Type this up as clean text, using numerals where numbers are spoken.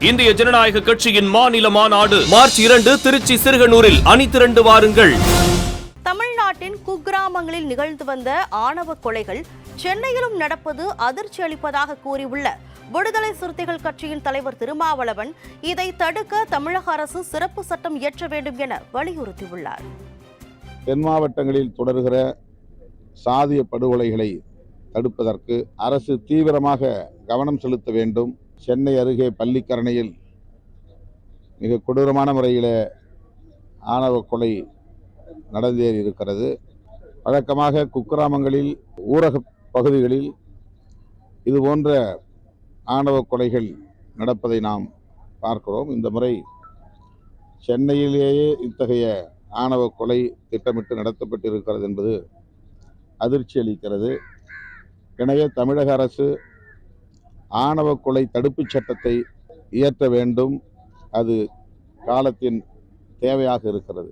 இந்திய ஜனநாயக கட்சியின் மாநில மாநாடு மார்ச் 2 திருச்சி சிறுகனூரில் அணிதிரண்டு வாருங்கள். தமிழ்நாட்டின் குக்கிராமங்களில் நிகழ்ந்து வந்த ஆணவ கொலைகள் சென்னையிலும் நடப்பது அதிர்ச்சி அளிப்பதாக கூறியுள்ள விடுதலை சிறுத்தைகள் கட்சியின் தலைவர் திருமாவளவன் இதை தடுக்க தமிழக அரசு சிறப்பு சட்டம் இயற்ற வேண்டும் என வலியுறுத்தியுள்ளார். தென் மாவட்டங்களில் தொடர்கிற சாதிய படுகொலைகளை தடுப்பதற்கு அரசு தீவிரமாக கவனம் செலுத்த வேண்டும். சென்னை அருகே பள்ளிக்கரணையில் மிக கொடூரமான முறையில் ஆணவ கொலை நடந்தேறி இருக்கிறது. வழக்கமாக குக்கிராமங்களில் ஊரக பகுதிகளில் இது போன்ற ஆணவ கொலைகள் நடப்பதை நாம் பார்க்கிறோம். இந்த முறை சென்னையிலேயே இத்தகைய ஆணவ கொலை திட்டமிட்டு நடத்தப்பட்டிருக்கிறது என்பது அதிர்ச்சி அளிக்கிறது. எனவே தமிழக அரசு ஆணவ கொலை தடுப்புச் சட்டத்தை இயற்ற வேண்டும். அது காலத்தின் தேவையாக இருக்கிறது.